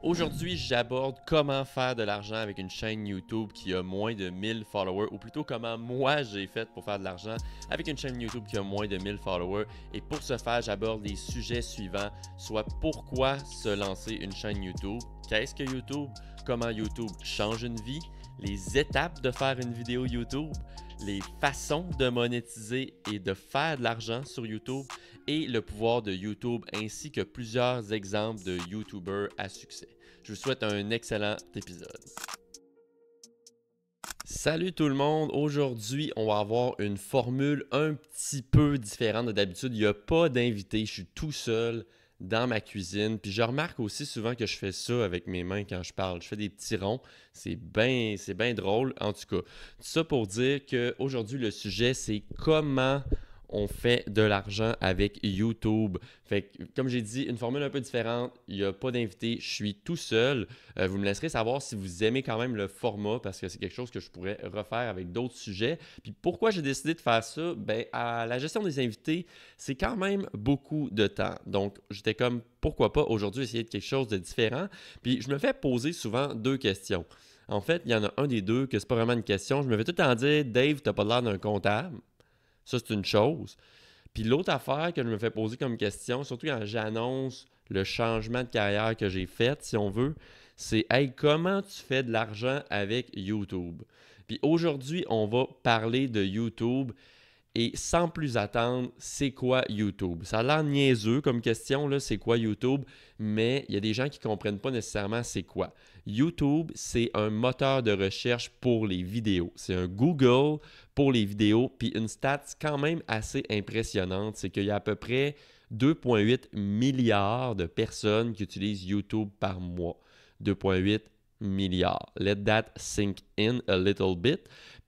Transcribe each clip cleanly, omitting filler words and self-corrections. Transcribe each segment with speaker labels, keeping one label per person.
Speaker 1: Aujourd'hui, j'aborde comment faire de l'argent avec une chaîne YouTube qui a moins de 1000 followers, ou plutôt comment moi j'ai fait pour faire de l'argent avec une chaîne YouTube qui a moins de 1000 followers. Et pour ce faire, j'aborde les sujets suivants, soit pourquoi se lancer une chaîne YouTube, qu'est-ce que YouTube, comment YouTube change une vie, les étapes de faire une vidéo YouTube, les façons de monétiser et de faire de l'argent sur YouTube et le pouvoir de YouTube ainsi que plusieurs exemples de YouTubers à succès. Je vous souhaite un excellent épisode. Salut tout le monde, aujourd'hui on va avoir une formule un petit peu différente de d'habitude. Il n'y a pas d'invité, je suis tout seul dans ma cuisine. Puis je remarque aussi souvent que je fais ça avec mes mains quand je parle. Je fais des petits ronds, c'est bien drôle. En tout cas, tout ça pour dire qu'aujourd'hui le sujet c'est comment on fait de l'argent avec YouTube. Fait que, comme j'ai dit, une formule un peu différente, il n'y a pas d'invité, je suis tout seul. Vous me laisserez savoir si vous aimez quand même le format parce que c'est quelque chose que je pourrais refaire avec d'autres sujets. Puis pourquoi j'ai décidé de faire ça? Ben, à la gestion des invités, c'est quand même beaucoup de temps. Donc, j'étais comme, pourquoi pas aujourd'hui essayer de quelque chose de différent? Puis je me fais poser souvent deux questions. En fait, il y en a un des deux que c'est pas vraiment une question. Je me fais tout le temps dire, Dave, t'as pas l'air d'un comptable. Ça, c'est une chose. Puis l'autre affaire que je me fais poser comme question, surtout quand j'annonce le changement de carrière que j'ai fait, si on veut, c'est hey, comment tu fais de l'argent avec YouTube? Puis aujourd'hui, on va parler de YouTube et sans plus attendre, c'est quoi YouTube? Ça a l'air niaiseux comme question, là, c'est quoi YouTube? Mais il y a des gens qui ne comprennent pas nécessairement c'est quoi. YouTube, c'est un moteur de recherche pour les vidéos. C'est un Google pour les vidéos. Puis une stat quand même assez impressionnante, c'est qu'il y a à peu près 2,8 milliards de personnes qui utilisent YouTube par mois. 2,8 milliards. Let that sink in a little bit.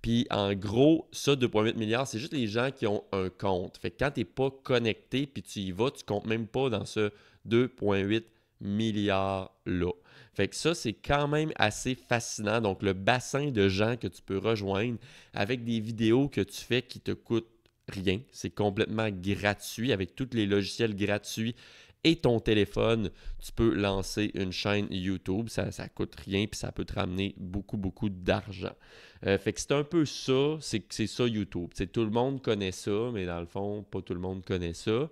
Speaker 1: Puis en gros, ça, 2,8 milliards, c'est juste les gens qui ont un compte. Fait que quand tu n'es pas connecté puis tu y vas, tu ne comptes même pas dans ce 2,8 milliards-là. Fait que ça, c'est quand même assez fascinant. Donc, le bassin de gens que tu peux rejoindre avec des vidéos que tu fais qui te coûtent rien. C'est complètement gratuit avec tous les logiciels gratuits et ton téléphone, tu peux lancer une chaîne YouTube. Ça ne coûte rien puis ça peut te ramener beaucoup d'argent. Fait que c'est un peu ça, c'est ça YouTube. T'sais, tout le monde connaît ça, mais dans le fond, pas tout le monde connaît ça.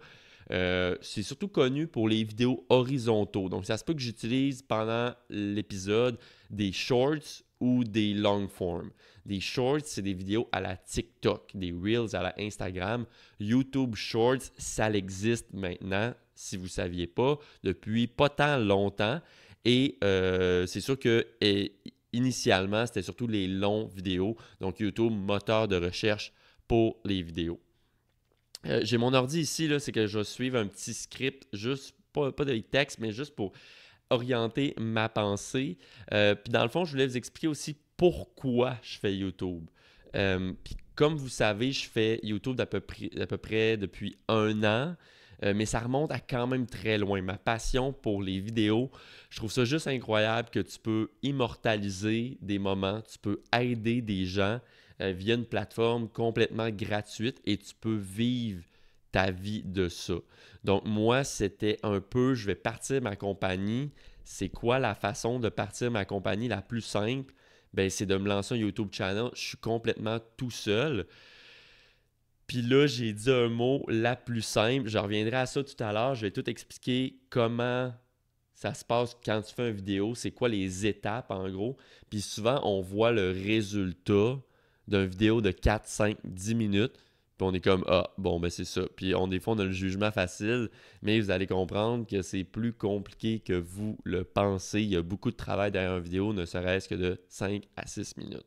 Speaker 1: C'est surtout connu pour les vidéos horizontaux. Donc, ça se peut que j'utilise pendant l'épisode des shorts ou des long form. Des shorts, c'est des vidéos à la TikTok, des reels à la Instagram. YouTube Shorts, ça existe maintenant, si vous ne saviez pas, depuis pas tant longtemps. Et c'est sûr que initialement, c'était surtout les longs vidéos. Donc, YouTube, moteur de recherche pour les vidéos. J'ai mon ordi ici, là, c'est que je vais suivre un petit script, juste pas de texte, mais juste pour orienter ma pensée. Puis dans le fond, je voulais vous expliquer aussi pourquoi je fais YouTube. Puis comme vous savez, je fais YouTube d'à peu près depuis 1 an. Mais ça remonte à quand même très loin. Ma passion pour les vidéos, je trouve ça juste incroyable que tu peux immortaliser des moments, tu peux aider des gens via une plateforme complètement gratuite et tu peux vivre ta vie de ça. Donc moi, c'était un peu, je vais partir ma compagnie. C'est quoi la façon de partir ma compagnie la plus simple? Ben, c'est de me lancer un YouTube channel. Je suis complètement tout seul. Puis là, j'ai dit un mot la plus simple. Je reviendrai à ça tout à l'heure. Je vais tout expliquer comment ça se passe quand tu fais une vidéo. C'est quoi les étapes en gros. Puis souvent, on voit le résultat d'une vidéo de 4, 5, 10 minutes. Puis on est comme, ah, bon, ben c'est ça. Puis des fois, on a le jugement facile, mais vous allez comprendre que c'est plus compliqué que vous le pensez. Il y a beaucoup de travail derrière une vidéo, ne serait-ce que de 5 à 6 minutes.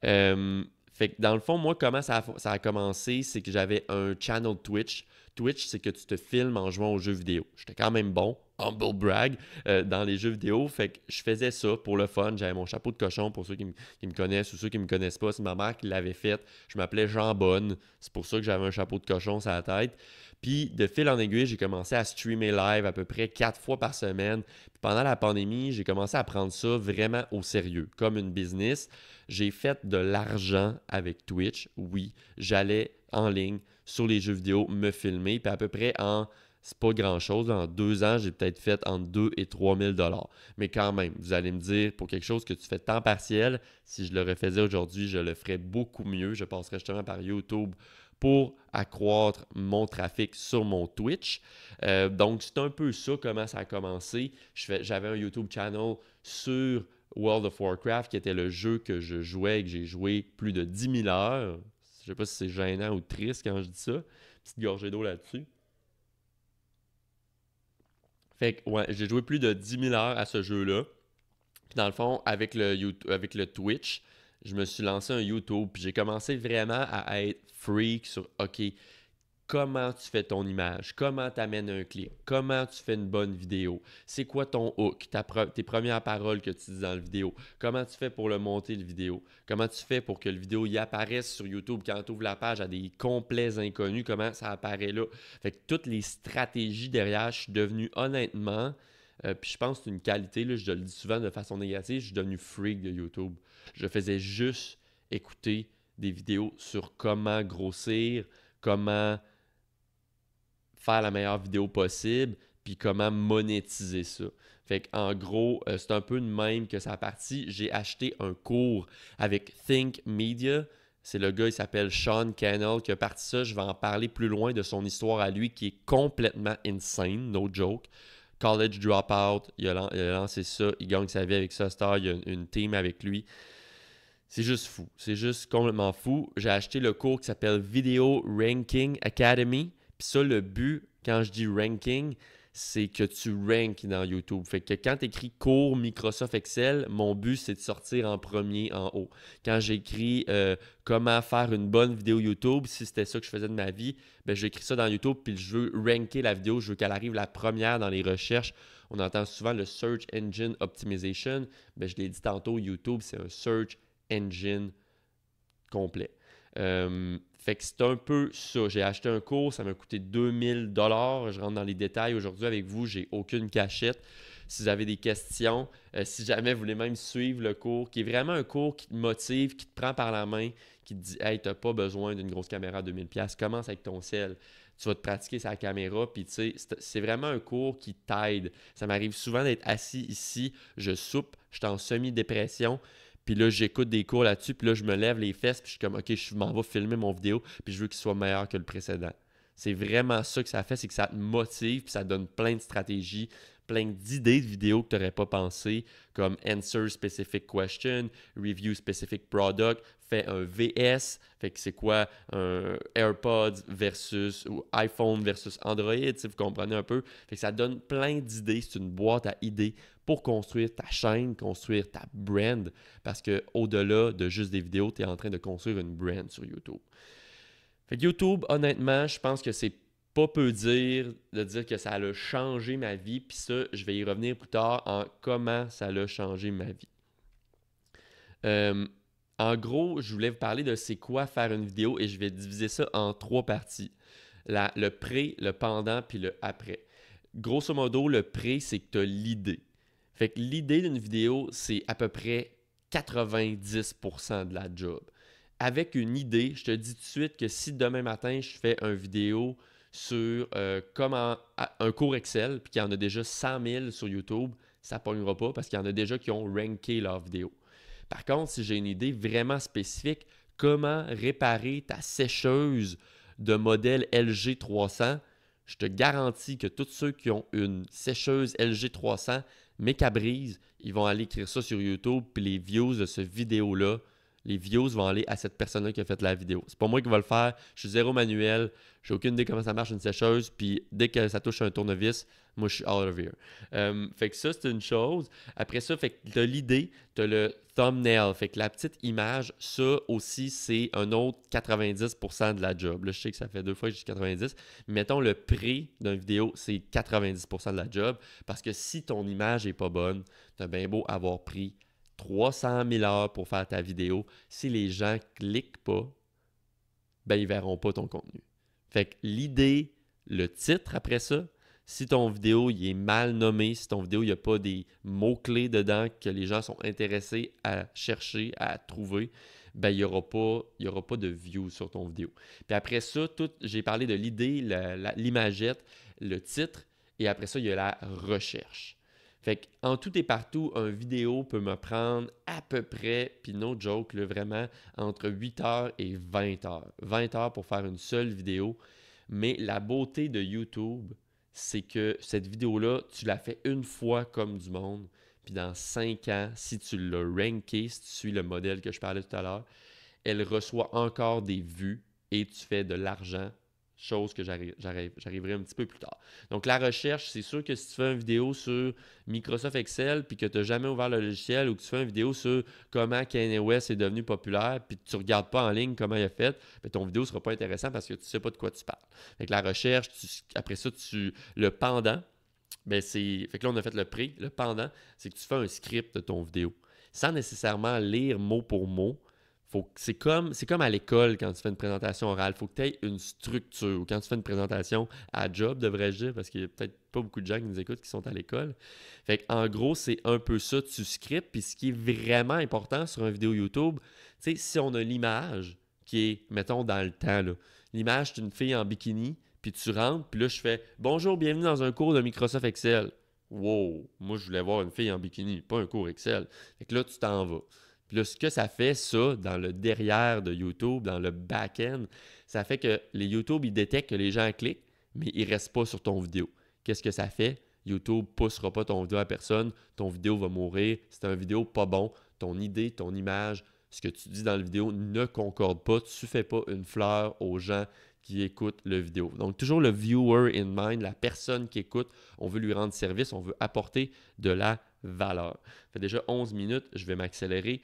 Speaker 1: Fait que dans le fond, moi, comment ça a commencé, c'est que j'avais un channel Twitch. Twitch, c'est que tu te filmes en jouant aux jeux vidéo. J'étais quand même bon, humble brag, dans les jeux vidéo. Fait que je faisais ça pour le fun. J'avais mon chapeau de cochon pour ceux qui me connaissent ou ceux qui ne me connaissent pas. C'est ma mère qui l'avait fait. Je m'appelais Jean Bonne. C'est pour ça que j'avais un chapeau de cochon sur la tête. Puis de fil en aiguille, j'ai commencé à streamer live à peu près 4 fois par semaine. Puis pendant la pandémie, j'ai commencé à prendre ça vraiment au sérieux, comme une business. J'ai fait de l'argent avec Twitch. Oui, j'allais en ligne sur les jeux vidéo me filmer. Puis à peu près en c'est pas grand-chose. En 2 ans, j'ai peut-être fait entre 2 et 3 000 $. Mais quand même, vous allez me dire, pour quelque chose que tu fais temps partiel, si je le refaisais aujourd'hui, je le ferais beaucoup mieux. Je passerais justement par YouTube pour accroître mon trafic sur mon Twitch. Donc, c'est un peu ça, comment ça a commencé. J'avais un YouTube channel sur World of Warcraft, qui était le jeu que je jouais et que j'ai joué plus de 10 000 heures. Je sais pas si c'est gênant ou triste quand je dis ça. Petite gorgée d'eau là-dessus. Fait que, ouais, j'ai joué plus de 10 000 heures à ce jeu-là. Puis dans le fond, avec le Twitch, je me suis lancé un YouTube. Puis j'ai commencé vraiment à être freak sur, OK, comment tu fais ton image, comment tu amènes un clip, comment tu fais une bonne vidéo, c'est quoi ton hook, tes premières paroles que tu dis dans la vidéo, comment tu fais pour le monter le vidéo, comment tu fais pour que le vidéo y apparaisse sur YouTube quand tu ouvres la page à des complets inconnus, comment ça apparaît là. Fait que toutes les stratégies derrière, je suis devenu honnêtement, puis je pense que c'est une qualité, là, je le dis souvent de façon négative, je suis devenu freak de YouTube. Je faisais juste écouter des vidéos sur comment grossir, comment faire la meilleure vidéo possible, puis comment monétiser ça. Fait qu'en gros, c'est un peu de même que ça a parti. J'ai acheté un cours avec Think Media. C'est le gars, il s'appelle Sean Cannell qui a parti ça. Je vais en parler plus loin de son histoire à lui qui est complètement insane, no joke. College dropout, il a lancé ça, il gagne sa vie avec ça, Star, il y a une team avec lui. C'est juste fou, c'est juste complètement fou. J'ai acheté le cours qui s'appelle Video Ranking Academy. Puis ça, le but, quand je dis ranking, c'est que tu ranks dans YouTube. Fait que quand tu écris cours Microsoft Excel, mon but, c'est de sortir en premier en haut. Quand j'écris comment faire une bonne vidéo YouTube, si c'était ça que je faisais de ma vie, ben j'écris ça dans YouTube, puis je veux ranker la vidéo, je veux qu'elle arrive la première dans les recherches. On entend souvent le Search Engine Optimization. Ben, je l'ai dit tantôt, YouTube, c'est un Search Engine complet. Fait que c'est un peu ça. J'ai acheté un cours, ça m'a coûté 2000 $. Je rentre dans les détails aujourd'hui avec vous, j'ai aucune cachette. Si vous avez des questions, si jamais vous voulez même suivre le cours, qui est vraiment un cours qui te motive, qui te prend par la main, qui te dit « Hey, tu n'as pas besoin d'une grosse caméra à 2000 $, commence avec ton cell. » Tu vas te pratiquer sa caméra, puis tu sais, c'est vraiment un cours qui t'aide. Ça m'arrive souvent d'être assis ici, je soupe, je suis en semi-dépression, puis là, j'écoute des cours là-dessus, puis là, je me lève les fesses, puis je suis comme, OK, je m'en vais filmer mon vidéo, puis je veux qu'il soit meilleur que le précédent. C'est vraiment ça que ça fait, c'est que ça te motive, puis ça te donne plein de stratégies, plein d'idées de vidéos que tu n'aurais pas pensé, comme Answer Specific Question, Review Specific Product, fais un VS, fait que c'est quoi un AirPods versus ou iPhone versus Android, vous comprenez un peu. Fait que ça donne plein d'idées, c'est une boîte à idées pour construire ta chaîne, construire ta brand, parce qu'au-delà de juste des vidéos, tu es en train de construire une brand sur YouTube. Fait que YouTube, honnêtement, je pense que c'est pas peu dire de dire que ça a changé ma vie, puis ça, je vais y revenir plus tard en comment ça a changé ma vie. En gros, je voulais vous parler de c'est quoi faire une vidéo et je vais diviser ça en 3 parties. Le pré, le pendant, puis le après. Grosso modo, le pré, c'est que tu as l'idée. Fait que l'idée d'une vidéo, c'est à peu près 90% de la job. Avec une idée, je te dis tout de suite que si demain matin, je fais une vidéo sur un cours Excel, puis qu'il y en a déjà 100 000 sur YouTube, ça ne pognera pas parce qu'il y en a déjà qui ont ranké leur vidéo. Par contre, si j'ai une idée vraiment spécifique, comment réparer ta sécheuse de modèle LG 300, je te garantis que tous ceux qui ont une sécheuse LG 300, mais qu'elle brise, ils vont aller écrire ça sur YouTube, puis les views de cette vidéo-là, les views vont aller à cette personne-là qui a fait la vidéo. C'est pas moi qui va le faire, je suis zéro manuel, j'ai aucune idée comment ça marche une sécheuse, puis dès que ça touche un tournevis, moi je suis out of here. Fait que ça, c'est une chose. Après ça, fait que tu as l'idée, tu as le thumbnail, fait que la petite image, ça aussi, c'est un autre 90% de la job. Là, je sais que ça fait 2 fois que je dis 90, mais mettons le prix d'une vidéo, c'est 90% de la job, parce que si ton image n'est pas bonne, tu as bien beau avoir pris 300 000 heures pour faire ta vidéo. Si les gens ne cliquent pas, ben ils ne verront pas ton contenu. Fait que l'idée, le titre après ça, si ton vidéo il est mal nommé, si ton vidéo il n'y a pas des mots-clés dedans que les gens sont intéressés à chercher, à trouver, ben il n'y aura pas de views sur ton vidéo. Puis après ça, j'ai parlé de l'idée, l'imagette. le titre et après ça, il y a la recherche. Fait qu'en tout et partout, une vidéo peut me prendre à peu près, puis no joke, là, vraiment, entre 8 heures et 20 heures. 20 heures pour faire une seule vidéo. Mais la beauté de YouTube, c'est que cette vidéo-là, tu la fais une fois comme du monde. Puis dans 5 ans, si tu l'as ranké, si tu suis le modèle que je parlais tout à l'heure, elle reçoit encore des vues et tu fais de l'argent, chose que j'arriverai un petit peu plus tard. Donc la recherche, c'est sûr que si tu fais une vidéo sur Microsoft Excel puis que tu n'as jamais ouvert le logiciel ou que tu fais une vidéo sur comment Kanye West est devenu populaire puis que tu ne regardes pas en ligne comment il a fait, bien, ton vidéo ne sera pas intéressante parce que tu ne sais pas de quoi tu parles. Avec la recherche, après ça, le pendant, ben fait que là, on a fait le pré. Le pendant, c'est que tu fais un script de ton vidéo. Sans nécessairement lire mot pour mot. C'est comme à l'école quand tu fais une présentation orale. Il faut que tu aies une structure. Ou quand tu fais une présentation à job, devrais-je dire, parce qu'il n'y a peut-être pas beaucoup de gens qui nous écoutent qui sont à l'école. Fait en gros, c'est un peu ça, tu scriptes. Puis ce qui est vraiment important sur une vidéo YouTube, tu sais, si on a l'image qui est, mettons, dans le temps, l'image d'une fille en bikini, puis tu rentres, puis là, je fais « Bonjour, bienvenue dans un cours de Microsoft Excel. » Wow! Moi, je voulais voir une fille en bikini, pas un cours Excel. Fait que là, tu t'en vas. Puis là, ce que ça fait, ça, dans le derrière de YouTube, dans le back-end, ça fait que les YouTube, ils détectent que les gens cliquent, mais ils ne restent pas sur ton vidéo. Qu'est-ce que ça fait? YouTube ne poussera pas ton vidéo à personne, ton vidéo va mourir. C'est une vidéo pas bon, ton idée, ton image, ce que tu dis dans la vidéo ne concorde pas. Tu ne fais pas une fleur aux gens qui écoutent la vidéo. Donc, toujours le viewer in mind, la personne qui écoute, on veut lui rendre service, on veut apporter de la valeur. Ça fait déjà 11 minutes, je vais m'accélérer.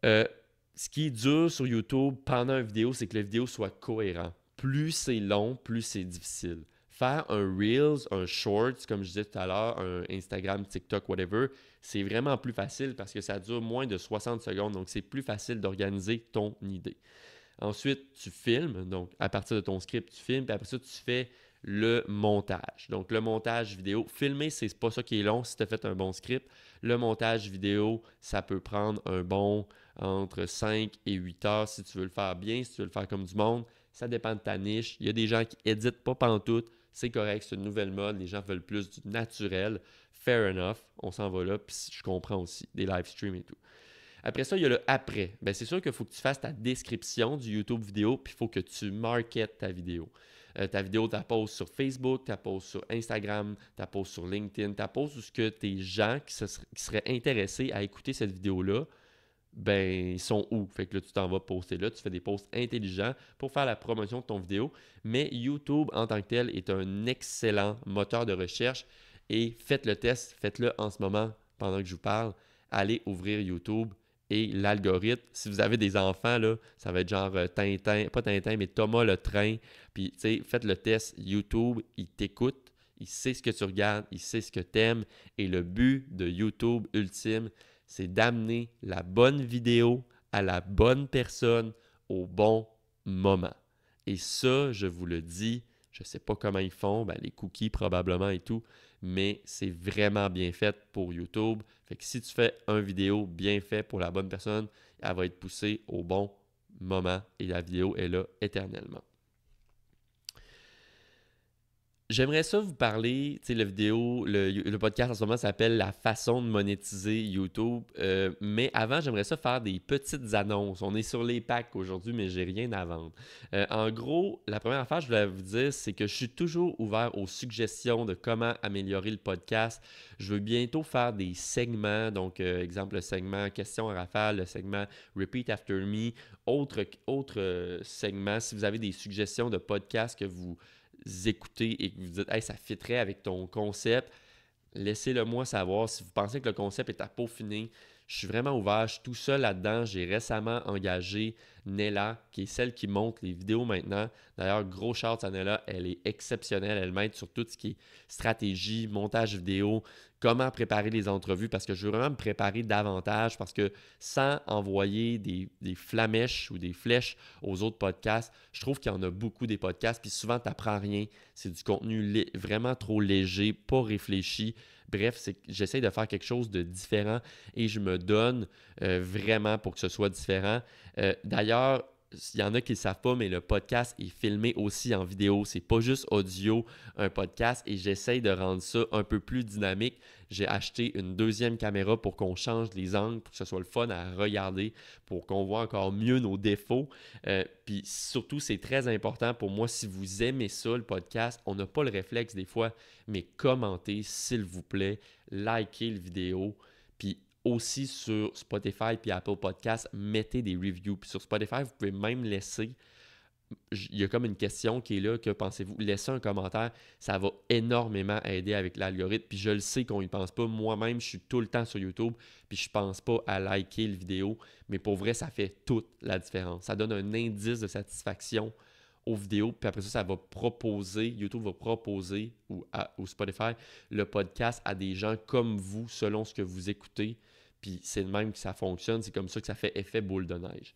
Speaker 1: Ce qui est dur sur YouTube pendant une vidéo, c'est que la vidéo soit cohérente. Plus c'est long, plus c'est difficile. Faire un Reels, un Shorts, comme je disais tout à l'heure, un Instagram, TikTok, whatever, c'est vraiment plus facile parce que ça dure moins de 60 secondes. Donc, c'est plus facile d'organiser ton idée. Ensuite, tu filmes. Donc, à partir de ton script, tu filmes. Puis après ça, tu fais le montage. Donc, le montage vidéo. Filmer, c'est pas ça qui est long si tu as fait un bon script. Le montage vidéo, ça peut prendre un bon entre 5 et 8 heures si tu veux le faire bien, si tu veux le faire comme du monde. Ça dépend de ta niche. Il y a des gens qui éditent pas pantoute. C'est correct, c'est une nouvelle mode. Les gens veulent plus du naturel. Fair enough. On s'en va là. Puis je comprends aussi. Des live streams et tout. Après ça, il y a le après. Bien, c'est sûr qu'il faut que tu fasses ta description du YouTube vidéo, puis il faut que tu marketes ta vidéo. Ta vidéo, tu la poses sur Facebook, tu la poses sur Instagram, tu la poses sur LinkedIn, tu la poses où ce que tes gens qui seraient intéressés à écouter cette vidéo-là, ben, ils sont où? Fait que là, tu t'en vas poster là, tu fais des posts intelligents pour faire la promotion de ton vidéo. Mais YouTube, en tant que tel, est un excellent moteur de recherche et faites le test, faites-le en ce moment pendant que je vous parle. Allez ouvrir YouTube et l'algorithme. Si vous avez des enfants, là, ça va être genre Tintin, pas Tintin, mais Thomas le train. Puis, tu sais, faites le test YouTube, il t'écoute, il sait ce que tu regardes, il sait ce que tu aimes. Et le but de YouTube ultime, c'est d'amener la bonne vidéo à la bonne personne au bon moment. Et ça, je vous le dis, je ne sais pas comment ils font, ben, les cookies probablement et tout, mais c'est vraiment bien fait pour YouTube. Fait que si tu fais une vidéo bien faite pour la bonne personne, elle va être poussée au bon moment et la vidéo est là éternellement. J'aimerais ça vous parler, tu sais, le podcast en ce moment s'appelle La façon de monétiser YouTube. Mais avant, j'aimerais ça faire des petites annonces. On est sur les packs aujourd'hui, mais j'ai rien à vendre. En gros, la première affaire que je voulais vous dire, c'est que je suis toujours ouvert aux suggestions de comment améliorer le podcast. Je veux bientôt faire des segments, donc exemple le segment questions à rafale, le segment Repeat After Me, autre segment. Si vous avez des suggestions de podcasts que vous écoutez et que vous dites « Hey, ça fitterait avec ton concept », laissez-le moi savoir. Si vous pensez que le concept est à peaufiner, je suis vraiment ouvert. Je suis tout seul là-dedans. J'ai récemment engagé Nella, qui est celle qui monte les vidéos maintenant. D'ailleurs, gros shout à Nella, elle est exceptionnelle. Elle m'aide sur tout ce qui est stratégie, montage vidéo, comment préparer les entrevues, parce que je veux vraiment me préparer davantage, parce que sans envoyer des flamèches ou des flèches aux autres podcasts, je trouve qu'il y en a beaucoup des podcasts, puis souvent, tu n'apprends rien. C'est du contenu vraiment trop léger, pas réfléchi. Bref, j'essaie de faire quelque chose de différent et je me donne vraiment pour que ce soit différent. D'ailleurs, il y en a qui ne le savent pas, mais le podcast est filmé aussi en vidéo. C'est pas juste audio, un podcast. Et j'essaye de rendre ça un peu plus dynamique. J'ai acheté une deuxième caméra pour qu'on change les angles, pour que ce soit le fun à regarder, pour qu'on voit encore mieux nos défauts. Puis surtout, c'est très important pour moi, si vous aimez ça, le podcast, on n'a pas le réflexe des fois, mais commentez, s'il vous plaît, likez le vidéo. Puis aussi sur Spotify puis Apple Podcasts, mettez des reviews. Puis sur Spotify, vous pouvez même laisser, il y a comme une question qui est là, que pensez-vous? Laissez un commentaire, ça va énormément aider avec l'algorithme. Puis je le sais qu'on n'y pense pas. Moi-même, je suis tout le temps sur YouTube, puis je ne pense pas à liker la vidéo. Mais pour vrai, ça fait toute la différence. Ça donne un indice de satisfaction aux vidéos, puis après ça va proposer, YouTube va proposer, ou Spotify, le podcast à des gens comme vous, selon ce que vous écoutez. Puis c'est le même que ça fonctionne, c'est comme ça que ça fait effet boule de neige.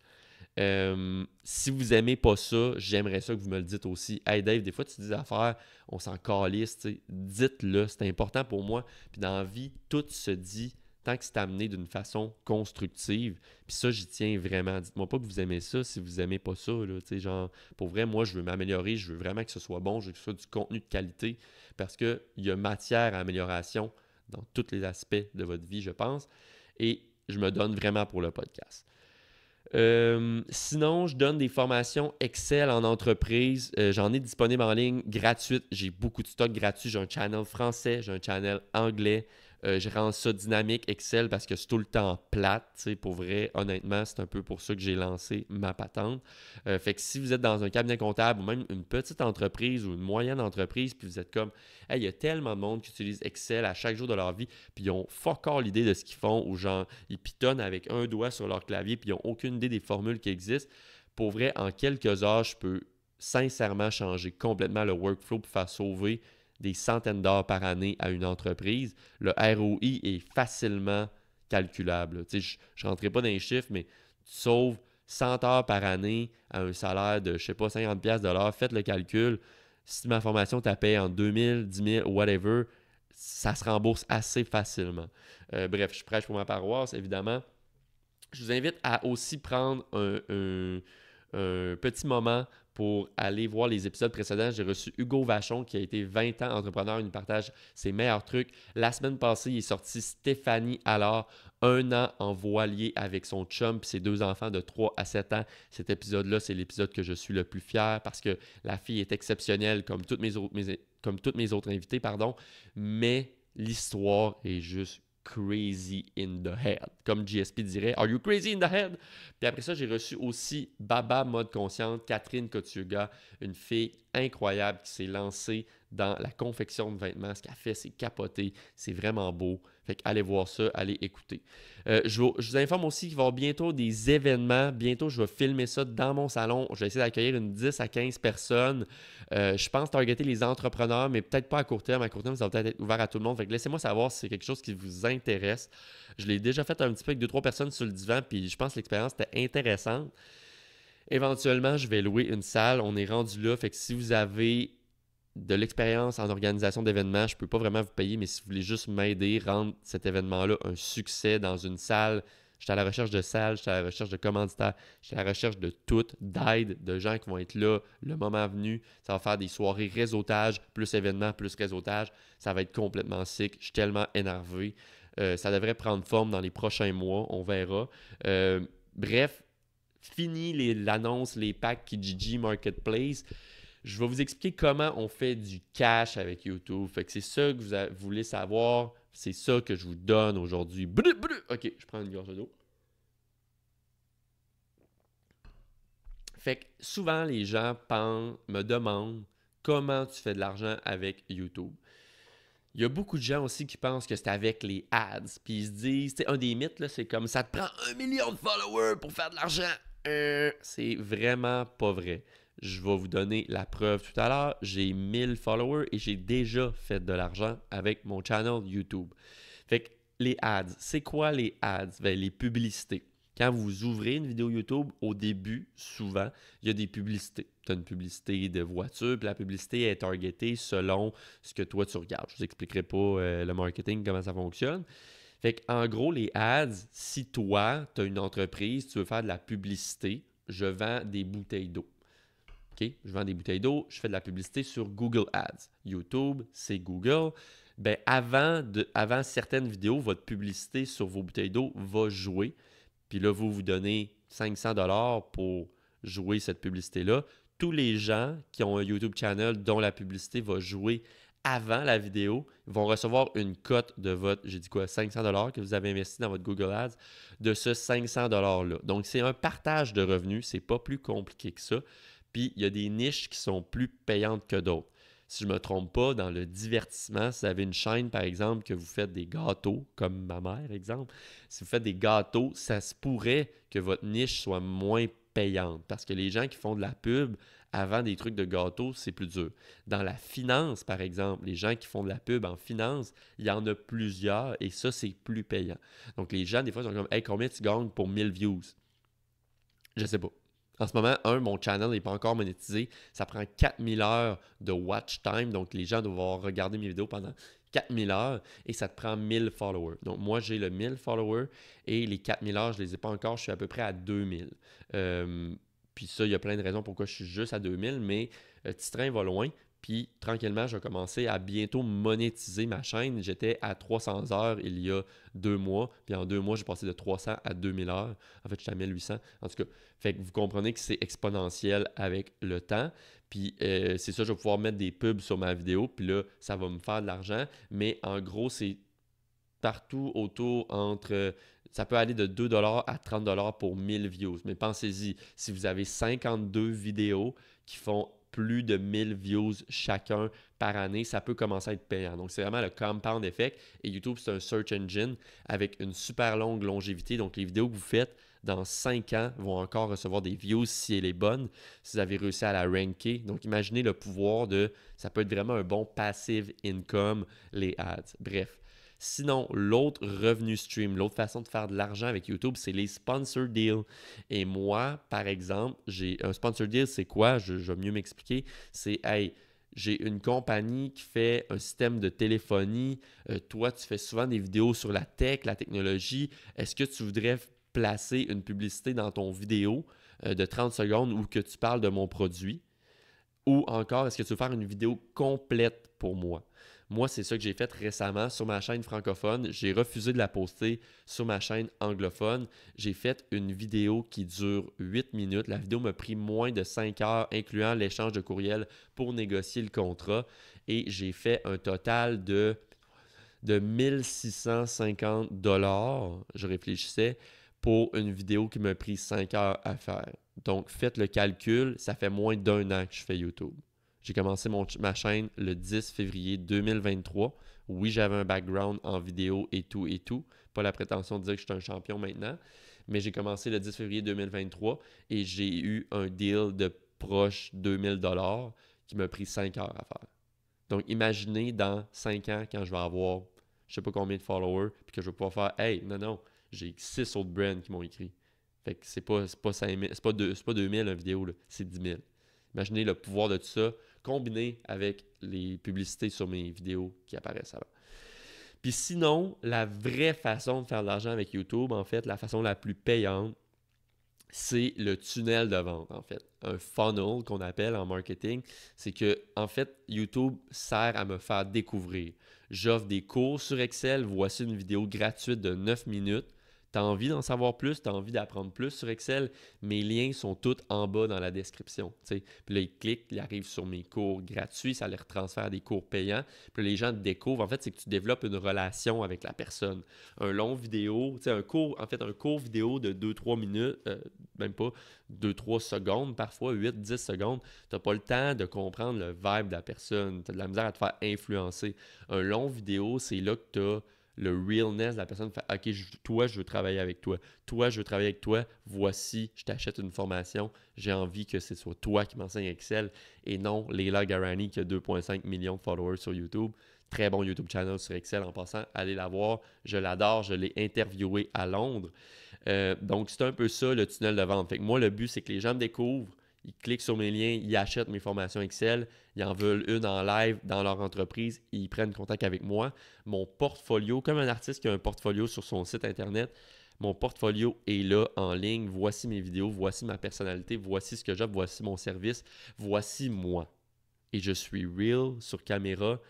Speaker 1: Si vous n'aimez pas ça, j'aimerais ça que vous me le dites aussi. Hey Dave, des fois tu dis des affaires, on s'en calisse, dites-le, c'est important pour moi. Puis dans la vie, tout se dit tant que c'est amené d'une façon constructive. Puis ça, j'y tiens vraiment. Dites-moi pas que vous aimez ça si vous aimez pas ça. Là, genre, pour vrai, moi, je veux m'améliorer, je veux vraiment que ce soit bon, je veux que ce soit du contenu de qualité parce qu'il y a matière à amélioration dans tous les aspects de votre vie, je pense. Et je me donne vraiment pour le podcast. Sinon, je donne des formations Excel en entreprise. J'en ai disponible en ligne gratuites. J'ai beaucoup de stock gratuit. J'ai un channel français, j'ai un channel anglais. Je rends ça dynamique Excel parce que c'est tout le temps plate. Pour vrai, honnêtement, c'est un peu pour ça que j'ai lancé ma patente. Fait que si vous êtes dans un cabinet comptable ou même une petite entreprise ou une moyenne entreprise, puis vous êtes comme hey, il y a tellement de monde qui utilise Excel à chaque jour de leur vie, puis ils ont fuck all l'idée de ce qu'ils font, ou genre ils pitonnent avec un doigt sur leur clavier, puis ils n'ont aucune idée des formules qui existent. Pour vrai, en quelques heures, je peux sincèrement changer complètement le workflow pour faire sauver des centaines d'heures par année à une entreprise. Le ROI est facilement calculable. Je ne rentrerai pas dans les chiffres, mais tu sauves 100 heures par année à un salaire de, je sais pas, 50$ de l'heure. Faites le calcul. Si ma formation t'a payé en 2000, 10 000, whatever, ça se rembourse assez facilement. Bref, je prêche pour ma paroisse, évidemment. Je vous invite à aussi prendre un petit moment pour aller voir les épisodes précédents. J'ai reçu Hugo Vachon qui a été 20 ans entrepreneur. Il nous partage ses meilleurs trucs. La semaine passée, il est sorti Stéphanie Allard, 1 an en voilier avec son chum et ses 2 enfants de 3 à 7 ans. Cet épisode-là, c'est l'épisode que je suis le plus fier parce que la fille est exceptionnelle comme toutes mes autres invités, mais l'histoire est juste crazy in the head. Comme GSP dirait, are you crazy in the head? Puis après ça, j'ai reçu aussi Baba Mode Consciente, Catherine Kotuga, une fille incroyable qui s'est lancée dans la confection de vêtements. Ce qu'elle fait, c'est capoter. C'est vraiment beau. Fait que allez voir ça, allez écouter. Je vous informe aussi qu'il va y avoir bientôt des événements. Bientôt, je vais filmer ça dans mon salon. Je vais essayer d'accueillir une 10 à 15 personnes. Je pense targeter les entrepreneurs, mais peut-être pas à court terme. À court terme, ça va peut-être être ouvert à tout le monde. Fait que laissez-moi savoir si c'est quelque chose qui vous intéresse. Je l'ai déjà fait un petit peu avec 2-3 personnes sur le divan, puis je pense que l'expérience était intéressante. Éventuellement, je vais louer une salle. On est rendu là. Fait que si vous avez de l'expérience en organisation d'événements, je ne peux pas vraiment vous payer, mais si vous voulez juste m'aider, rendre cet événement-là un succès dans une salle, je suis à la recherche de salles, je suis à la recherche de commanditaires, je suis à la recherche de tout, d'aide, de gens qui vont être là le moment venu. Ça va faire des soirées réseautage, plus événements, plus réseautage. Ça va être complètement sick. Je suis tellement énervé. Ça devrait prendre forme dans les prochains mois, on verra. Bref, fini l'annonce, les packs Kijiji Marketplace. Je vais vous expliquer comment on fait du cash avec YouTube. Fait que c'est ça que vous voulez savoir. C'est ça que je vous donne aujourd'hui. OK, je prends une gorge d'eau. Fait que souvent, les gens me demandent comment tu fais de l'argent avec YouTube. Il y a beaucoup de gens aussi qui pensent que c'est avec les ads. Puis ils se disent, un des mythes, là, c'est comme ça te prend 1 million de followers pour faire de l'argent. C'est vraiment pas vrai. Je vais vous donner la preuve tout à l'heure. J'ai 1000 followers et j'ai déjà fait de l'argent avec mon channel YouTube. Fait que les ads, c'est quoi les ads? Ben, les publicités. Quand vous ouvrez une vidéo YouTube, au début, souvent, il y a des publicités. Tu as une publicité de voiture, puis la publicité est targetée selon ce que toi tu regardes. Je ne vous expliquerai pas le marketing, comment ça fonctionne. Fait qu'en gros, les ads, si toi, tu as une entreprise, tu veux faire de la publicité, je vends des bouteilles d'eau. OK? Je vends des bouteilles d'eau, je fais de la publicité sur Google Ads. YouTube, c'est Google. Ben, avant certaines vidéos, votre publicité sur vos bouteilles d'eau va jouer. Puis là, vous donnez 500$ pour jouer cette publicité-là. Tous les gens qui ont un YouTube channel dont la publicité va jouer avant la vidéo vont recevoir une cote de votre, j'ai dit quoi, 500$ que vous avez investi dans votre Google Ads, de ce 500$-là. Donc, c'est un partage de revenus. C'est pas plus compliqué que ça. Puis, il y a des niches qui sont plus payantes que d'autres. Si je ne me trompe pas, dans le divertissement, si vous avez une chaîne, par exemple, que vous faites des gâteaux, comme ma mère, exemple, si vous faites des gâteaux, ça se pourrait que votre niche soit moins payante parce que les gens qui font de la pub avant des trucs de gâteaux, c'est plus dur. Dans la finance, par exemple, les gens qui font de la pub en finance, il y en a plusieurs et ça, c'est plus payant. Donc, les gens, des fois, sont comme « Hey, combien tu gagnes pour 1000 views? » Je sais pas. En ce moment, mon channel n'est pas encore monétisé. Ça prend 4000 heures de watch time. Donc, les gens doivent regarder mes vidéos pendant 4000 heures et ça te prend 1000 followers. Donc, moi, j'ai le 1000 followers et les 4000 heures, je ne les ai pas encore. Je suis à peu près à 2000. Puis ça, il y a plein de raisons pourquoi je suis juste à 2000, mais Titrain va loin. Puis tranquillement, je vais commencer à bientôt monétiser ma chaîne. J'étais à 300 heures il y a 2 mois. Puis en 2 mois, j'ai passé de 300 à 2000 heures. En fait, j'étais à 1800. En tout cas, fait que vous comprenez que c'est exponentiel avec le temps. Puis c'est ça, je vais pouvoir mettre des pubs sur ma vidéo. Puis là, ça va me faire de l'argent. Mais en gros, c'est partout autour entre... Ça peut aller de 2$ à 30$ pour 1000 views. Mais pensez-y, si vous avez 52 vidéos qui font plus de 1000 views chacun par année, ça peut commencer à être payant. Donc, c'est vraiment le compound effect. Et YouTube, c'est un search engine avec une super longue longévité. Donc, les vidéos que vous faites dans 5 ans vont encore recevoir des views si elle est bonne, si vous avez réussi à la ranker. Donc, imaginez le pouvoir de... Ça peut être vraiment un bon passive income, les ads. Bref. Sinon, l'autre revenu stream, l'autre façon de faire de l'argent avec YouTube, c'est les sponsor deals. Et moi, par exemple, j'ai un sponsor deal, c'est quoi? Je vais mieux m'expliquer. C'est, hey, j'ai une compagnie qui fait un système de téléphonie. Toi, tu fais souvent des vidéos sur la tech, la technologie. Est-ce que tu voudrais placer une publicité dans ton vidéo de 30 secondes où que tu parles de mon produit? Ou encore, est-ce que tu veux faire une vidéo complète pour moi? Moi, c'est ça que j'ai fait récemment sur ma chaîne francophone. J'ai refusé de la poster sur ma chaîne anglophone. J'ai fait une vidéo qui dure 8 minutes. La vidéo m'a pris moins de 5 heures, incluant l'échange de courriel pour négocier le contrat. Et j'ai fait un total de 1650$. Je réfléchissais pour une vidéo qui m'a pris 5 heures à faire. Donc, faites le calcul, ça fait moins d'1 an que je fais YouTube. J'ai commencé ma chaîne le 10 février 2023. Oui, j'avais un background en vidéo et tout et tout. Pas la prétention de dire que je suis un champion maintenant, mais j'ai commencé le 10 février 2023 et j'ai eu un deal de proche 2000$ qui m'a pris 5 heures à faire. Donc, imaginez dans 5 ans quand je vais avoir je sais pas combien de followers puis que je vais pouvoir faire « Hey, non, j'ai 6 autres brands qui m'ont écrit. » Fait que c'est pas 5000, c'est pas 2000 une vidéo, là, c'est 10 000. Imaginez le pouvoir de tout ça combiné avec les publicités sur mes vidéos qui apparaissent avant. Puis sinon, la vraie façon de faire de l'argent avec YouTube, en fait, la façon la plus payante, c'est le tunnel de vente, en fait. Un funnel qu'on appelle en marketing, c'est que, en fait, YouTube sert à me faire découvrir. J'offre des cours sur Excel. Voici une vidéo gratuite de 9 minutes. Tu as envie d'en savoir plus, tu as envie d'apprendre plus sur Excel, mes liens sont tous en bas dans la description. T'sais. Puis là, ils cliquent, ils arrivent sur mes cours gratuits, ça les retransfère à des cours payants. Puis là, les gens te découvrent. En fait, c'est que tu développes une relation avec la personne. Un long vidéo, un cours vidéo de 2-3 minutes, même pas 2-3 secondes, parfois 8-10 secondes, tu n'as pas le temps de comprendre le vibe de la personne. Tu as de la misère à te faire influencer. Un long vidéo, c'est là que tu as le realness de la personne fait OK, toi, je veux travailler avec toi. Toi, je veux travailler avec toi. Voici, je t'achète une formation. J'ai envie que ce soit toi qui m'enseigne Excel et non Leila Garani qui a 2,5 millions de followers sur YouTube. Très bon YouTube channel sur Excel. En passant, allez la voir. Je l'adore. Je l'ai interviewé à Londres. Donc, c'est un peu ça le tunnel de vente. Fait que moi, le but, c'est que les gens me découvrent. Ils cliquent sur mes liens, ils achètent mes formations Excel, ils en veulent une en live dans leur entreprise, ils prennent contact avec moi. Mon portfolio, comme un artiste qui a un portfolio sur son site internet, Mon portfolio est là en ligne. Voici mes vidéos, voici ma personnalité, voici ce que j'offre, voici mon service, voici moi. Et je suis real sur caméra.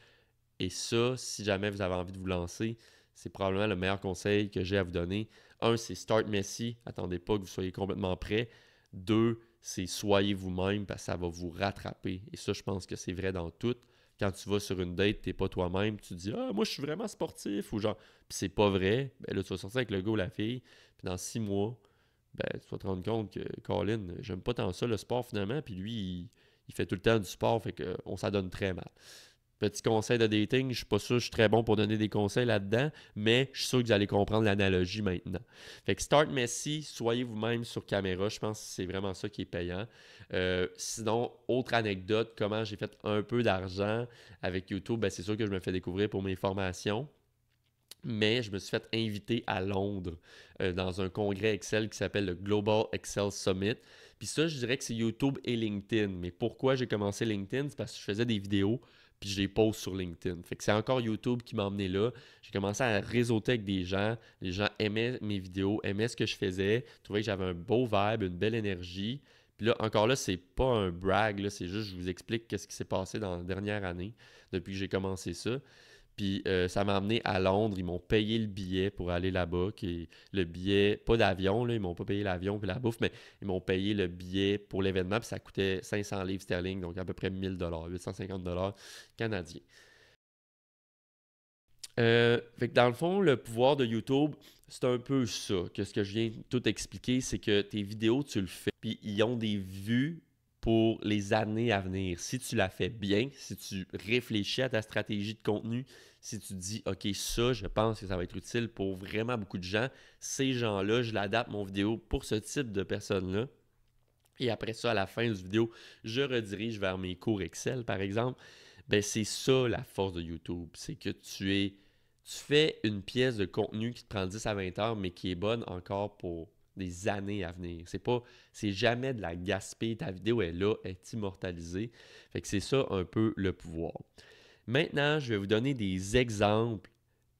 Speaker 1: Et ça, si jamais vous avez envie de vous lancer, c'est probablement le meilleur conseil que j'ai à vous donner. Un, c'est start messy. Attendez pas que vous soyez complètement prêt. Deux, c'est soyez vous-même parce que ça va vous rattraper. Et ça, je pense que c'est vrai dans tout. Quand tu vas sur une date, t'es pas toi-même, tu te dis ah, moi je suis vraiment sportif ou genre, puis c'est pas vrai, ben là tu vas sortir avec le gars ou la fille, puis dans 6 mois, ben tu vas te rendre compte que Colin, j'aime pas tant ça le sport finalement, puis lui, il fait tout le temps du sport, fait qu'on s'adonne très mal. Petit conseil de dating, je ne suis pas sûr que je suis très bon pour donner des conseils là-dedans, mais je suis sûr que vous allez comprendre l'analogie maintenant. Fait que start messy, soyez vous-même sur caméra, je pense que c'est vraiment ça qui est payant. Sinon, autre anecdote, comment j'ai fait un peu d'argent avec YouTube, ben, c'est sûr que je me fais découvrir pour mes formations. Mais je me suis fait inviter à Londres dans un congrès Excel qui s'appelle le Global Excel Summit. Puis ça, je dirais que c'est YouTube et LinkedIn. Mais pourquoi j'ai commencé LinkedIn? C'est parce que je faisais des vidéos puis je les poste sur LinkedIn. Fait que c'est encore YouTube qui m'a emmené là. J'ai commencé à réseauter avec des gens. Les gens aimaient mes vidéos, aimaient ce que je faisais, trouvaient que j'avais un beau vibe, une belle énergie. Puis là, encore là, c'est pas un brag, là, c'est juste je vous explique qu'est-ce qui s'est passé dans la dernière année depuis que j'ai commencé ça. Puis ça m'a amené à Londres. Ils m'ont payé le billet pour aller là-bas. Le billet, pas d'avion, là, ils m'ont pas payé l'avion puis la bouffe, mais ils m'ont payé le billet pour l'événement. Puis ça coûtait 500 livres sterling, donc à peu près 1000 $, 850 $ canadiens. Fait que dans le fond, le pouvoir de YouTube, c'est un peu ça. Que ce que je viens de tout expliquer, c'est que tes vidéos, tu le fais, puis ils ont des vues pour les années à venir. Si tu la fais bien, si tu réfléchis à ta stratégie de contenu, si tu dis, OK, ça, je pense que ça va être utile pour vraiment beaucoup de gens, ces gens-là, je l'adapte mon vidéo pour ce type de personnes-là. Et après ça, à la fin du vidéo, je redirige vers mes cours Excel, par exemple. Ben, c'est ça la force de YouTube. C'est que tu fais une pièce de contenu qui te prend 10 à 20 heures, mais qui est bonne encore pour des années à venir. C'est jamais de la gaspille. Ta vidéo est là, est immortalisée. Fait que c'est ça un peu le pouvoir. Maintenant, je vais vous donner des exemples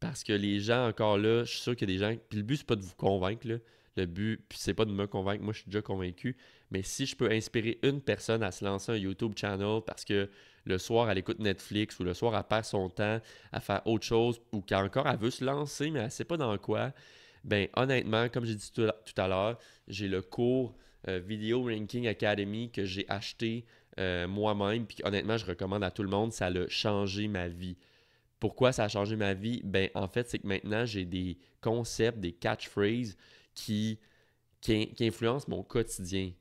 Speaker 1: parce que les gens, encore là, je suis sûr qu'il y a des gens. Puis le but, c'est pas de vous convaincre, là. Le but, puis c'est pas de me convaincre. Moi, je suis déjà convaincu. Mais si je peux inspirer une personne à se lancer un YouTube channel parce que le soir, elle écoute Netflix ou le soir, elle perd son temps à faire autre chose ou qu'encore, elle veut se lancer, mais elle ne sait pas dans quoi, ben honnêtement, comme j'ai dit tout à l'heure, j'ai le cours Video Ranking Academy que j'ai acheté moi-même. Puis honnêtement, je recommande à tout le monde. Ça a changé ma vie. Pourquoi ça a changé ma vie? Ben, en fait, c'est que maintenant, j'ai des concepts, des catchphrases qui, qui influencent mon quotidien.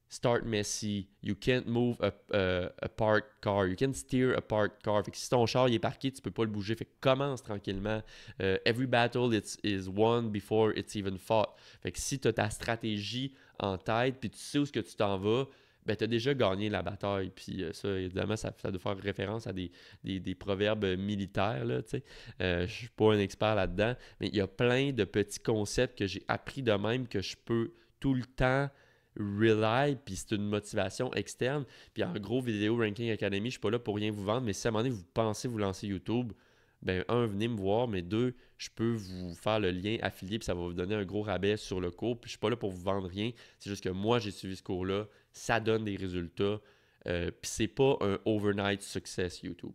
Speaker 1: Start messy. You can't move a parked car. You can steer a parked car. Fait que si ton char il est parqué, tu peux pas le bouger. Fait que commence tranquillement. Every battle is won before it's even fought. Fait que si tu as ta stratégie en tête, puis tu sais où est-ce que tu t'en vas, ben tu as déjà gagné la bataille. Puis ça, évidemment, ça doit faire référence à des proverbes militaires. Là, je ne suis pas un expert là-dedans, mais il y a plein de petits concepts que j'ai appris de même que je peux tout le temps rely, puis c'est une motivation externe. Puis en gros, Vidéo Ranking Academy, je suis pas là pour rien vous vendre, mais si à un moment donné, vous pensez vous lancer YouTube, ben un, venez me voir, mais deux, je peux vous faire le lien affilié, puis ça va vous donner un gros rabais sur le cours. Puis je suis pas là pour vous vendre rien, c'est juste que moi, j'ai suivi ce cours-là, ça donne des résultats, puis c'est pas un overnight success YouTube.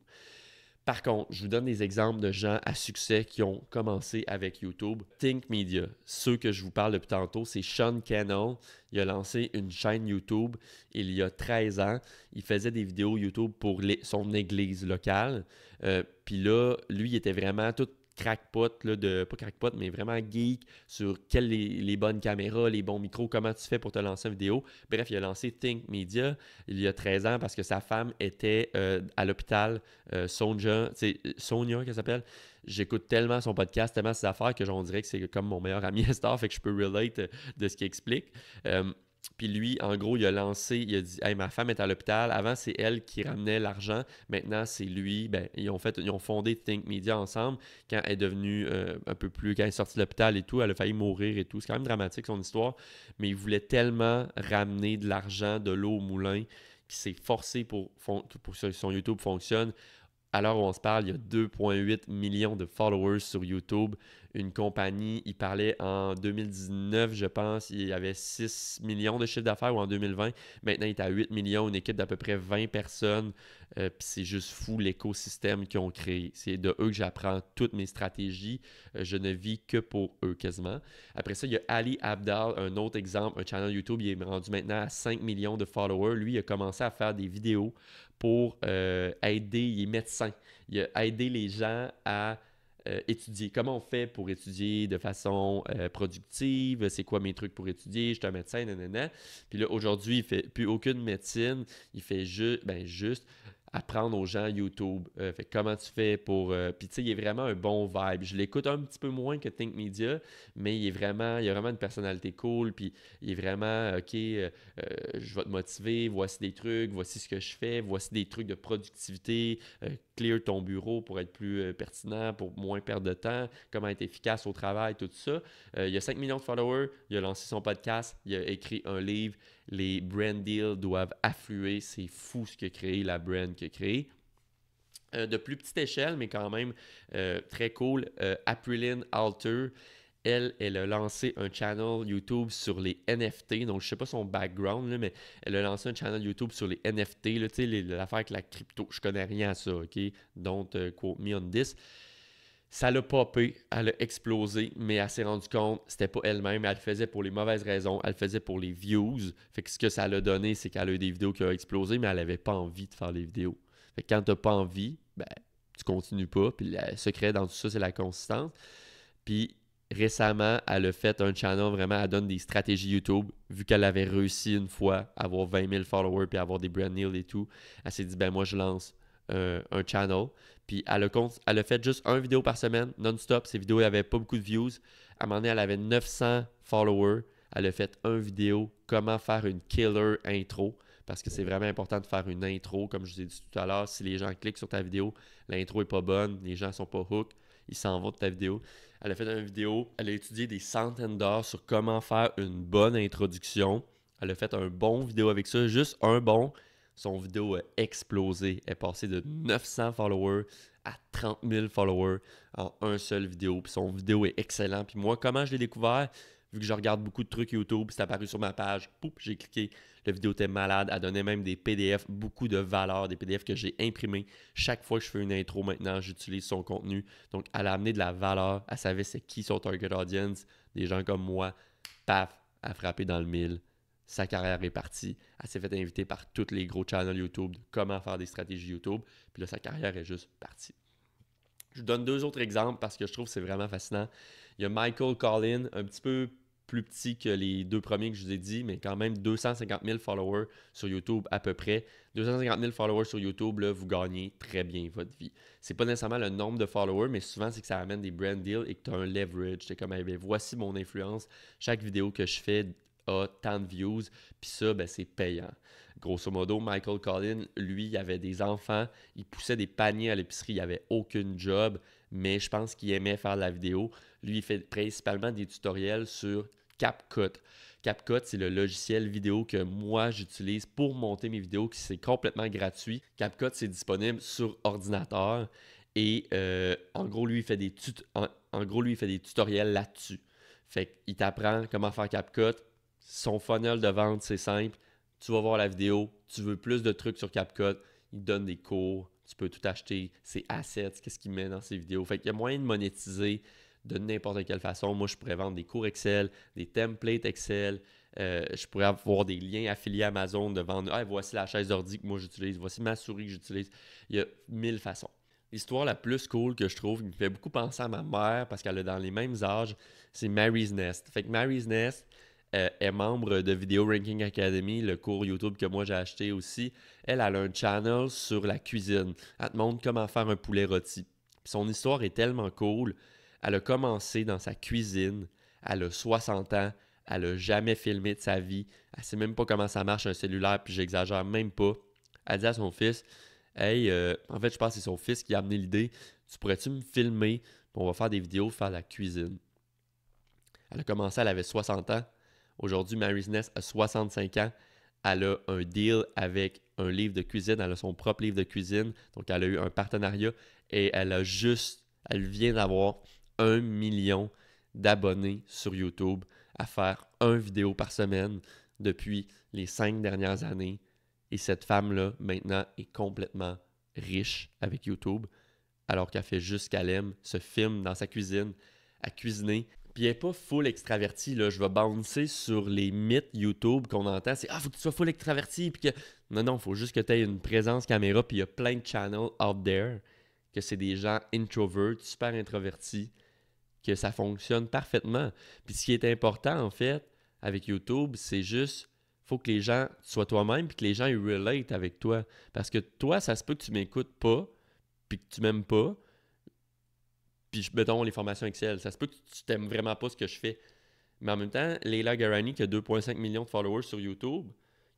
Speaker 1: Par contre, je vous donne des exemples de gens à succès qui ont commencé avec YouTube. Think Media, ceux que je vous parle depuis tantôt, c'est Sean Cannell. Il a lancé une chaîne YouTube il y a 13 ans. Il faisait des vidéos YouTube pour son église locale. Puis là, lui, il était vraiment tout crackpot, là, pas crackpot, mais vraiment geek sur quelles les bonnes caméras, les bons micros, comment tu fais pour te lancer une vidéo. Bref, il a lancé Think Media il y a 13 ans parce que sa femme était à l'hôpital, Sonia, qu'elle s'appelle. J'écoute tellement son podcast, tellement ses affaires que j'en dirais que c'est comme mon meilleur ami à Star, fait que je peux relate de ce qu'il explique. Puis lui, en gros, il a dit hey, ma femme est à l'hôpital. Avant, c'est elle qui ramenait l'argent. Maintenant, c'est lui. Ben, ils ont fondé Think Media ensemble. Quand elle est devenue quand elle est sortie de l'hôpital et tout, elle a failli mourir et tout. C'est quand même dramatique son histoire. Mais il voulait tellement ramener de l'argent, de l'eau au moulin, qu'il s'est forcé pour que son YouTube fonctionne. À l'heure où on se parle, il y a 2,8 millions de followers sur YouTube. une compagnie, il parlait en 2019, je pense, il y avait 6 millions de chiffre d'affaires ou en 2020. Maintenant, il est à 8 millions, une équipe d'à peu près 20 personnes. Puis c'est juste fou l'écosystème qu'ils ont créé. C'est de eux que j'apprends toutes mes stratégies. Je ne vis que pour eux quasiment. Après ça, il y a Ali Abdal, un autre exemple, un channel YouTube. Il est rendu maintenant à 5 millions de followers. Lui, il a commencé à faire des vidéos pour aider, il est médecin. Il a aidé les gens à étudier. Comment on fait pour étudier de façon productive? C'est quoi mes trucs pour étudier? Je suis un médecin, nanana. Puis là, aujourd'hui, il ne fait plus aucune médecine. Il fait juste apprendre aux gens YouTube. Fait comment tu fais pour... Puis tu sais, il est vraiment un bon vibe. Je l'écoute un petit peu moins que Think Media, mais il a vraiment une personnalité cool. Puis il est vraiment, OK, je vais te motiver, voici des trucs, voici ce que je fais, voici des trucs de productivité, clear ton bureau pour être plus pertinent, pour moins perdre de temps, comment être efficace au travail, tout ça. Il a 5 millions de followers, il a lancé son podcast, il a écrit un livre, les brand deals doivent affluer, c'est fou ce qu'a créé la brand qu'il a créé. De plus petite échelle, mais quand même très cool, Apriline Alter, elle a lancé un channel YouTube sur les NFT. Donc, je ne sais pas son background, là, mais elle a lancé un channel YouTube sur les NFT, là, l'affaire avec la crypto. Je connais rien à ça, OK? Don't quote me on this. Ça l'a popé, elle a explosé, mais elle s'est rendue compte, c'était pas elle-même, elle le faisait pour les mauvaises raisons, elle le faisait pour les views. Fait que ce que ça l'a donné, c'est qu'elle a eu des vidéos qui ont explosé, mais elle n'avait pas envie de faire les vidéos. Fait que quand tu n'as pas envie, ben, tu continues pas. Puis le secret dans tout ça, c'est la consistance. Puis récemment, elle a fait un channel, vraiment, elle donne des stratégies YouTube. Vu qu'elle avait réussi une fois à avoir 20 000 followers puis avoir des brand deals et tout, elle s'est dit, ben moi, je lance un channel. Puis elle a fait juste une vidéo par semaine, non-stop. Ses vidéos n'avaient pas beaucoup de views. À un moment donné, elle avait 900 followers. Elle a fait une vidéo, comment faire une killer intro. Parce que c'est vraiment important de faire une intro. Comme je vous ai dit tout à l'heure, si les gens cliquent sur ta vidéo, l'intro n'est pas bonne, les gens ne sont pas hook, ils s'en vont de ta vidéo. Elle a fait une vidéo, elle a étudié des centaines d'heures sur comment faire une bonne introduction. Elle a fait un bon vidéo avec ça, juste un bon. Son vidéo a explosé. Elle est passée de 900 followers à 30 000 followers en un seul vidéo. Puis son vidéo est excellent. Puis moi, comment je l'ai découvert? Vu que je regarde beaucoup de trucs YouTube, c'est apparu sur ma page. Poup, j'ai cliqué. La vidéo était malade. Elle donnait même des PDF, beaucoup de valeur, des PDF que j'ai imprimés. Chaque fois que je fais une intro maintenant, j'utilise son contenu. Donc, elle a amené de la valeur. Elle savait c'est qui son target audience. Des gens comme moi. Paf, elle a frappé dans le mille. Sa carrière est partie. Elle s'est fait inviter par tous les gros channels YouTube de comment faire des stratégies YouTube. Puis là, sa carrière est juste partie. Je vous donne deux autres exemples parce que je trouve que c'est vraiment fascinant. Il y a Michael Collin, un petit peu plus petit que les deux premiers que je vous ai dit, mais quand même 250 000 followers sur YouTube à peu près. 250 000 followers sur YouTube, là, vous gagnez très bien votre vie. C'est pas nécessairement le nombre de followers, mais souvent c'est que ça amène des brand deals et que tu as un leverage. C'est comme, voici mon influence. Chaque vidéo que je fais a tant de views, puis ça, ben, c'est payant. Grosso modo, Michael Collin, lui, il avait des enfants, il poussait des paniers à l'épicerie, il n'avait aucun job, mais je pense qu'il aimait faire de la vidéo. Lui, il fait principalement des tutoriels sur CapCut. CapCut, c'est le logiciel vidéo que moi, j'utilise pour monter mes vidéos, qui c'est complètement gratuit. CapCut, c'est disponible sur ordinateur et en gros, lui, il fait des tutoriels là-dessus. Fait qu'il t'apprend comment faire CapCut. Son funnel de vente, c'est simple. Tu vas voir la vidéo, tu veux plus de trucs sur CapCut, il te donne des cours, tu peux tout acheter, ses assets, qu'est-ce qu'il met dans ses vidéos. Fait qu'il y a moyen de monétiser de n'importe quelle façon. Moi, je pourrais vendre des cours Excel, des templates Excel, je pourrais avoir des liens affiliés Amazon de vendre, voici la chaise d'ordi que moi j'utilise, voici ma souris que j'utilise. Il y a 1000 façons. L'histoire la plus cool que je trouve, qui me fait beaucoup penser à ma mère parce qu'elle est dans les mêmes âges, c'est Mary's Nest. Fait que Mary's Nest, est membre de Video Ranking Academy, le cours YouTube que moi j'ai acheté aussi. Elle a un channel sur la cuisine. Elle te montre comment faire un poulet rôti. Puis son histoire est tellement cool. Elle a commencé dans sa cuisine. Elle a 60 ans. Elle n'a jamais filmé de sa vie. Elle ne sait même pas comment ça marche un cellulaire, puis j'exagère même pas. Elle dit à son fils, hey, en fait, je pense que c'est son fils qui a amené l'idée. Tu pourrais-tu me filmer? Puis on va faire des vidéos, faire la cuisine. Elle a commencé, elle avait 60 ans. Aujourd'hui, Mary's Nest a 65 ans. Elle a un deal avec un livre de cuisine. Elle a son propre livre de cuisine. Donc, elle a eu un partenariat et elle vient d'avoir 1 million d'abonnés sur YouTube à faire une vidéo par semaine depuis les 5 dernières années. Et cette femme-là, maintenant, est complètement riche avec YouTube, alors qu'elle fait juste qu'elle aime, se filme dans sa cuisine, à cuisiner. Puis elle n'est pas full extravertie, là. Je vais bouncer sur les mythes YouTube qu'on entend. C'est « Ah, faut que tu sois full extraverti. » Puis que... Non, il faut juste que tu aies une présence caméra. Puis il y a plein de channels out there que c'est des gens introverts, super introvertis, que ça fonctionne parfaitement. Puis ce qui est important, en fait, avec YouTube, c'est juste, faut que les gens soient toi-même puis que les gens ils relate avec toi. Parce que toi, ça se peut que tu m'écoutes pas puis que tu m'aimes pas. Puis mettons les formations Excel, ça se peut que tu t'aimes vraiment pas ce que je fais. Mais en même temps, Leila Garani, qui a 2,5 millions de followers sur YouTube,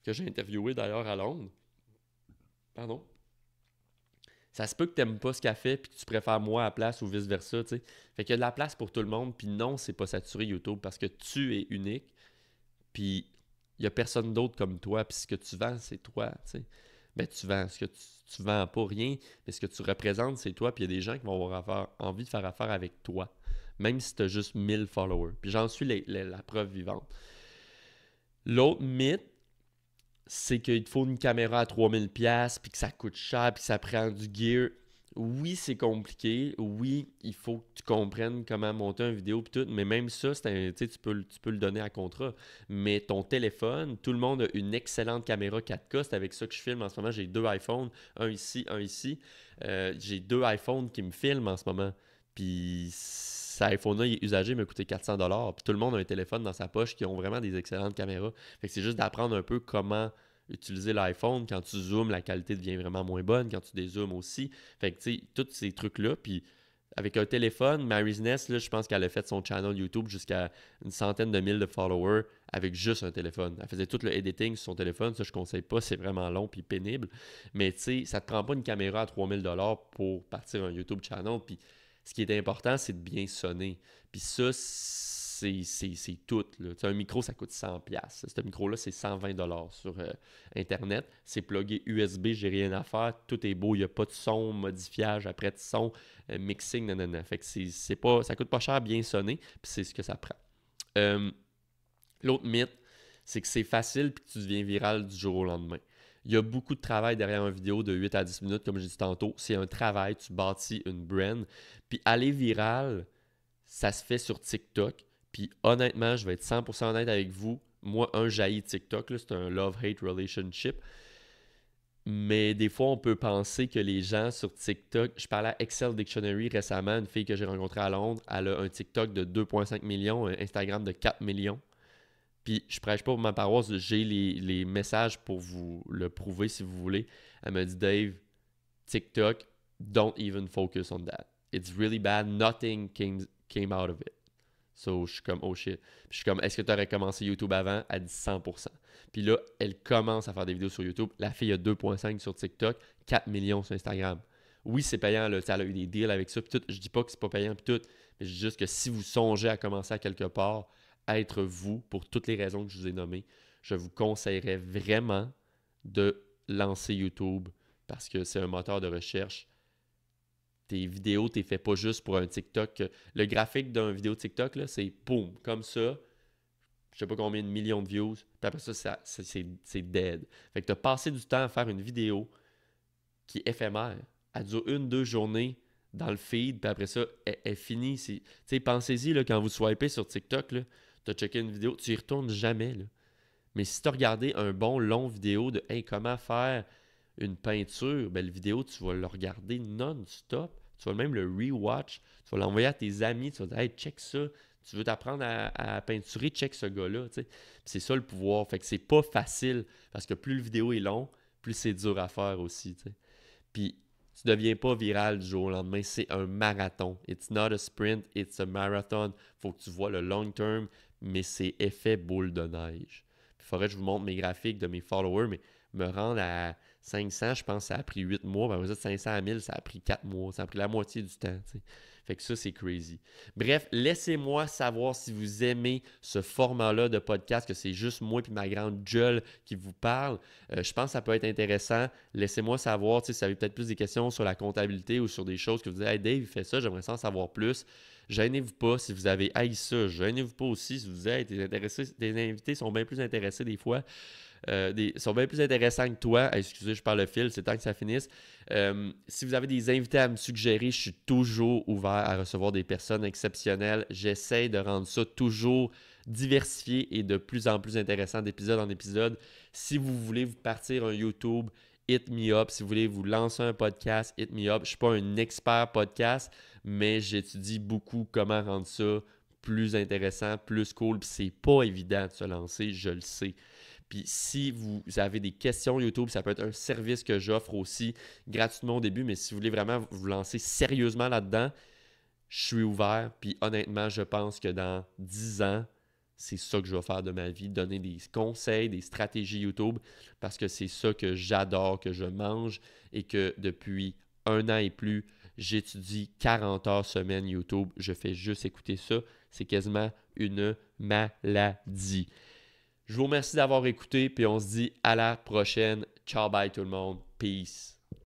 Speaker 1: que j'ai interviewé d'ailleurs à Londres, pardon, ça se peut que tu n'aimes pas ce qu'elle fait puis que tu préfères moi à la place ou vice-versa, tu sais. Fait qu'il y a de la place pour tout le monde, puis non, c'est pas saturé YouTube parce que tu es unique, puis il y a personne d'autre comme toi, puis ce que tu vends, c'est toi, tu sais. Ben, tu vends. Ce que tu vends pas rien, mais ce que tu représentes, c'est toi, puis il y a des gens qui vont avoir envie de faire affaire avec toi, même si tu as juste 1000 followers. Puis j'en suis la preuve vivante. L'autre mythe, c'est qu'il te faut une caméra à 3000$, puis que ça coûte cher, puis que ça prend du gear. Oui, c'est compliqué. Oui, il faut que tu comprennes comment monter une vidéo puis tout. Mais même ça, tu peux le donner à contrat. Mais ton téléphone, tout le monde a une excellente caméra 4K. C'est avec ça que je filme en ce moment. J'ai 2 iPhones, un ici, un ici. J'ai 2 iPhones qui me filment en ce moment. Puis cet iPhone-là, il est usagé, il m'a coûté 400$. Puis tout le monde a un téléphone dans sa poche qui ont vraiment des excellentes caméras. Fait que c'est juste d'apprendre un peu comment utiliser l'iPhone. Quand tu zoomes, la qualité devient vraiment moins bonne. Quand tu dézoomes aussi. Fait que, tu sais, tous ces trucs-là. Puis, avec un téléphone, Mary's Nest, là, je pense qu'elle a fait son channel YouTube jusqu'à une centaine de mille de followers avec juste un téléphone. Elle faisait tout le editing sur son téléphone. Ça, je ne conseille pas. C'est vraiment long puis pénible. Mais, tu sais, ça ne te prend pas une caméra à 3000$ pour partir un YouTube channel. Puis, ce qui est important, c'est de bien sonner. Puis ça, c'est tout. Là. Un micro, ça coûte 100$. Ce micro-là, c'est 120$ sur Internet. C'est plugué USB, j'ai rien à faire. Tout est beau, il n'y a pas de son, modifiage après de son, mixing, nanana. Fait que ça coûte pas cher bien sonner, puis c'est ce que ça prend. L'autre mythe, c'est que c'est facile et que tu deviens viral du jour au lendemain. Il y a beaucoup de travail derrière une vidéo de 8 à 10 minutes, comme je dit tantôt. C'est un travail, tu bâtis une brand. Puis aller viral, ça se fait sur TikTok. Puis honnêtement, je vais être 100% honnête avec vous. Moi, j'haïs TikTok, là, c'est un love-hate relationship. Mais des fois, on peut penser que les gens sur TikTok... Je parlais à Excel Dictionary récemment, une fille que j'ai rencontrée à Londres. Elle a un TikTok de 2,5 millions, un Instagram de 4 millions. Puis je prêche pas pour ma paroisse, j'ai les messages pour vous le prouver si vous voulez. Elle m'a dit, Dave, TikTok, don't even focus on that. It's really bad. Nothing came out of it. So, je suis comme, oh shit. Puis je suis comme, est-ce que tu aurais commencé YouTube avant? Elle dit 100%. Puis là, elle commence à faire des vidéos sur YouTube. La fille a 2,5 sur TikTok, 4 millions sur Instagram. Oui, c'est payant, là, elle a eu des deals avec ça. Puis tout, je dis pas que c'est pas payant, puis tout. Mais je dis juste que si vous songez à commencer à quelque part, être vous, pour toutes les raisons que je vous ai nommées, je vous conseillerais vraiment de lancer YouTube parce que c'est un moteur de recherche. Tes vidéos, tu les fais pas juste pour un TikTok. Le graphique d'un vidéo TikTok, là, c'est boum, comme ça. Je sais pas combien de millions de views. Puis après ça, c'est dead. Fait que tu as passé du temps à faire une vidéo qui est éphémère. Elle dure 1-2 journées dans le feed, puis après ça, elle finit. Tu sais, pensez-y, là, quand vous swipez sur TikTok, tu as checké une vidéo, tu y retournes jamais. Là. Mais si tu as regardé un bon long vidéo de hey, comment faire une peinture, ben, le vidéo, tu vas le regarder non-stop. Tu vas même le rewatch. Tu vas l'envoyer à tes amis. Tu vas dire hey, check ça. Tu veux t'apprendre à peinturer, check ce gars-là. C'est ça le pouvoir. Fait que c'est pas facile parce que plus le vidéo est long, plus c'est dur à faire aussi. T'sais. Puis tu ne deviens pas viral du jour au lendemain. C'est un marathon. It's not a sprint, it's a marathon. Faut que tu vois le long term, mais c'est effet boule de neige. Il faudrait que je vous montre mes graphiques de mes followers, mais me rendre à 500, je pense que ça a pris 8 mois. Ben, vous êtes 500 à 1000, ça a pris 4 mois. Ça a pris la moitié du temps. T'sais. Fait que ça, c'est crazy. Bref, laissez-moi savoir si vous aimez ce format-là de podcast, que c'est juste moi et ma grande gueule qui vous parle. Je pense que ça peut être intéressant. Laissez-moi savoir si vous avez peut-être plus des questions sur la comptabilité ou sur des choses que vous dites « Hey Dave, il fait ça, j'aimerais ça en savoir plus. » Gênez-vous pas si vous avez haï ça. Gênez-vous pas aussi si vous êtes intéressé. Des invités sont bien plus intéressés des fois. Sont bien plus intéressants que toi. Excusez, je parle le fil, c'est temps que ça finisse. Si vous avez des invités à me suggérer, je suis toujours ouvert à recevoir des personnes exceptionnelles. J'essaie de rendre ça toujours diversifié et de plus en plus intéressant d'épisode en épisode. Si vous voulez vous partir un YouTube, hit me up. Si vous voulez vous lancer un podcast, hit me up. Je ne suis pas un expert podcast, mais j'étudie beaucoup comment rendre ça plus intéressant, plus cool. Puis c'est pas évident de se lancer, je le sais. Puis si vous avez des questions YouTube, ça peut être un service que j'offre aussi gratuitement au début, mais si vous voulez vraiment vous lancer sérieusement là-dedans, je suis ouvert. Puis honnêtement, je pense que dans 10 ans, c'est ça que je vais faire de ma vie, donner des conseils, des stratégies YouTube, parce que c'est ça que j'adore, que je mange et que depuis 1 an et plus, j'étudie 40 heures semaine YouTube. Je fais juste écouter ça. C'est quasiment une maladie. Je vous remercie d'avoir écouté, puis on se dit à la prochaine. Ciao, bye tout le monde. Peace.